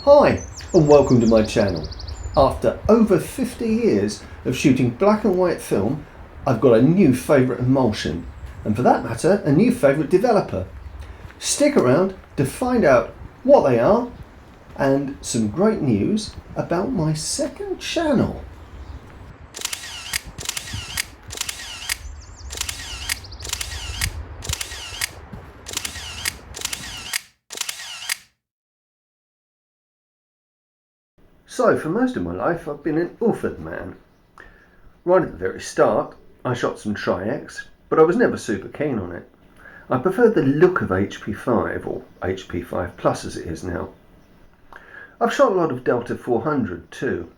Hi and welcome to my channel. After over 50 years of shooting black and white film, I've got a new favourite emulsion, and for that matter a new favourite developer. Stick around to find out what they are and some great news about my second channel. So for most of my life I've been an Ilford man. Right at the very start I shot some Tri-X, but I was never super keen on it. I preferred the look of HP5, or HP5 Plus as it is now. I've shot a lot of Delta 400 too,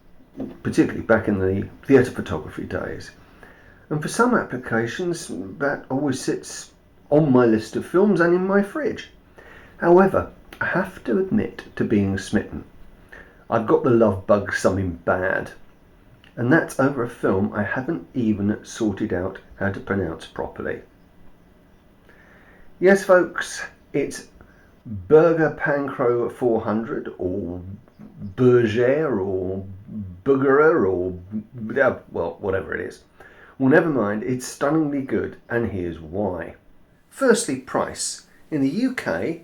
particularly back in the theatre photography days. And for some applications that always sits on my list of films and in my fridge. However, I have to admit to being smitten. I've got the love bug something bad, and that's over a film I haven't even sorted out how to pronounce properly. Yes folks, it's Pankr 400 or Berger or Boogerer or well, whatever it is. Well, never mind, it's stunningly good, and here's why. Firstly, price. In the UK,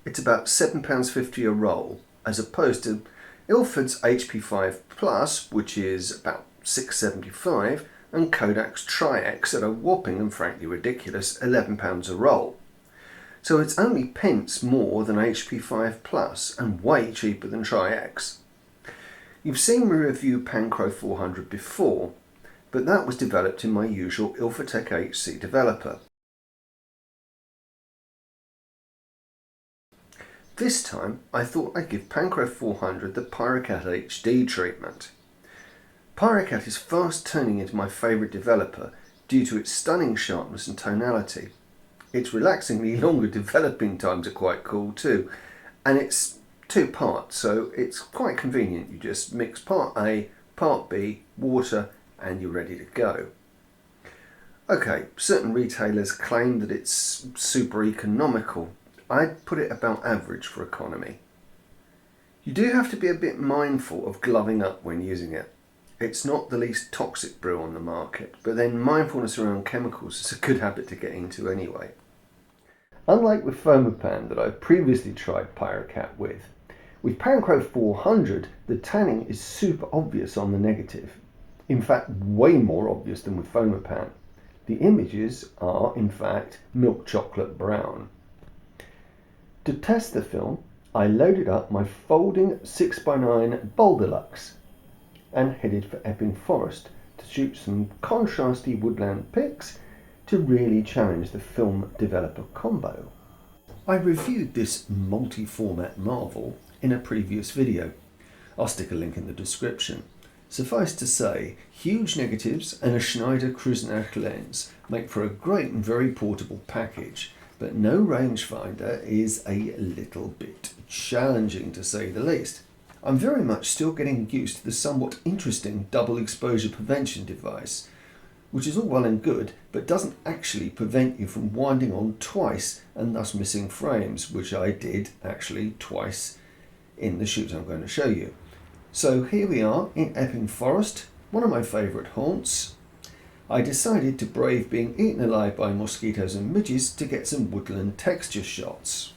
it's about £7.50 a roll, as opposed to Ilford's HP5 Plus, which is about £6.75, and Kodak's Tri-X at a whopping and frankly ridiculous £11 a roll. So it's only pence more than HP5 Plus and way cheaper than Tri-X. You've seen me review Pankr 400 before, but that was developed in my usual Ilfotech HC developer. This time I thought I'd give Pankr 400 the Pyrocat HD treatment. Pyrocat is fast turning into my favourite developer due to its stunning sharpness and tonality. Its relaxingly longer developing times are quite cool too, and it's two parts, so it's quite convenient. You just mix part A, part B, water, and you're ready to go. Okay, certain retailers claim that it's super economical. I'd put it about average for economy. You do have to be a bit mindful of gloving up when using it. It's not the least toxic brew on the market, but then mindfulness around chemicals is a good habit to get into anyway. Unlike with Fomapan that I've previously tried Pyrocat with Pankr 400 the tanning is super obvious on the negative. In fact, way more obvious than with Fomapan. The images are, in fact, milk chocolate brown. To test the film, I loaded up my folding 6x9 Boulderlux and headed for Epping Forest to shoot some contrasty woodland pics to really challenge the film developer combo. I reviewed this multi-format marvel in a previous video. I'll stick a link in the description. Suffice to say, huge negatives and a Schneider Krusnak lens make for a great and very portable package, but no rangefinder is a little bit challenging to say the least. I'm very much still getting used to the somewhat interesting double exposure prevention device, which is all well and good, but doesn't actually prevent you from winding on twice and thus missing frames, which I did actually twice in the shoot I'm going to show you. So here we are in Epping Forest, one of my favourite haunts. I decided to brave being eaten alive by mosquitoes and midges to get some woodland texture shots.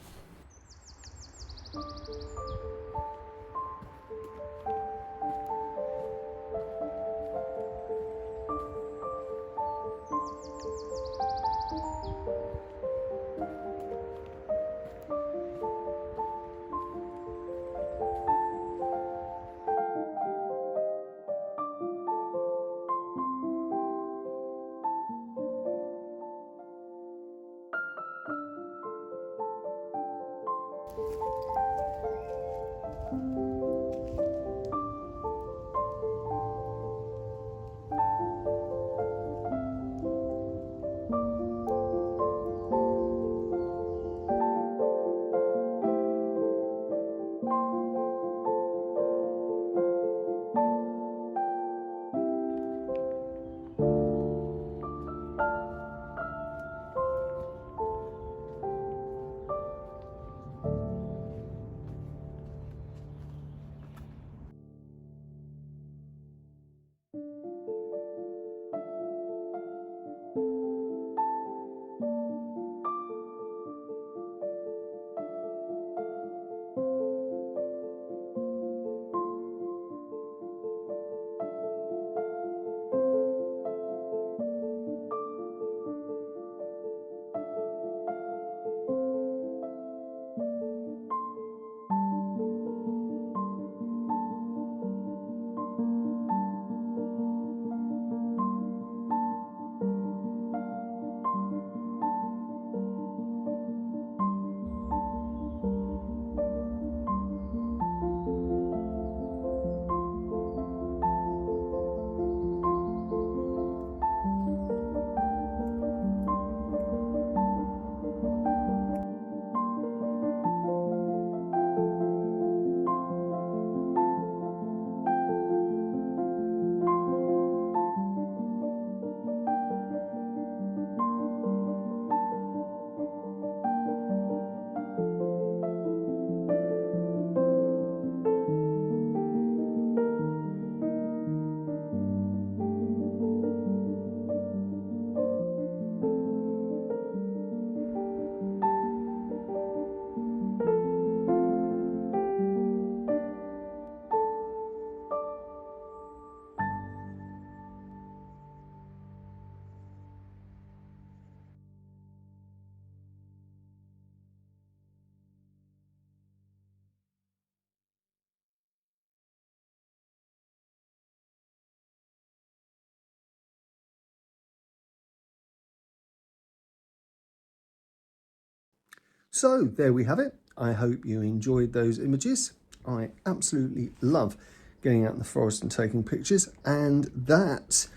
So there we have it. I hope you enjoyed those images. I absolutely love getting out in the forest and taking pictures, and that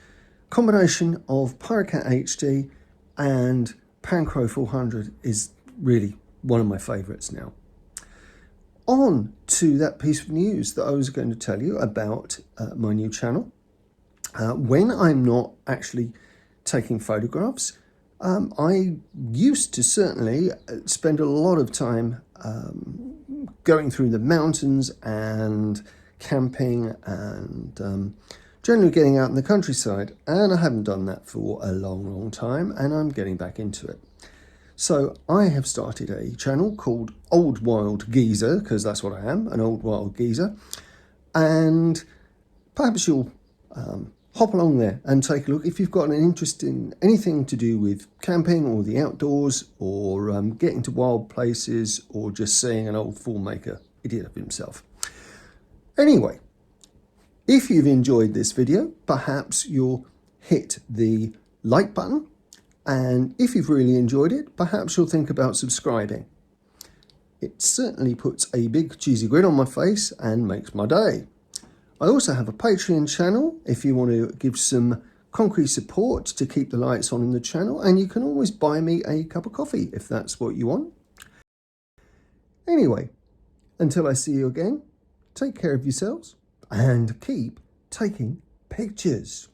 combination of Pyrocat HD and Pankr 400 is really one of my favourites now. On to that piece of news that I was going to tell you about my new channel. When I'm not actually taking photographs, I used to certainly spend a lot of time going through the mountains and camping and generally getting out in the countryside, and I haven't done that for a long time, and I'm getting back into it. So I have started a channel called Old Wild Geezer, because that's what I am, an old wild geezer, and perhaps you'll hop along there and take a look if you've got an interest in anything to do with camping or the outdoors, or getting to wild places, or just seeing an old filmmaker idiot of himself. Anyway, if you've enjoyed this video, perhaps you'll hit the like button, and if you've really enjoyed it, perhaps you'll think about subscribing. It certainly puts a big cheesy grin on my face and makes my day. I also have a Patreon channel if you want to give some concrete support to keep the lights on in the channel, and you can always buy me a cup of coffee if that's what you want. Anyway, until I see you again, take care of yourselves and keep taking pictures.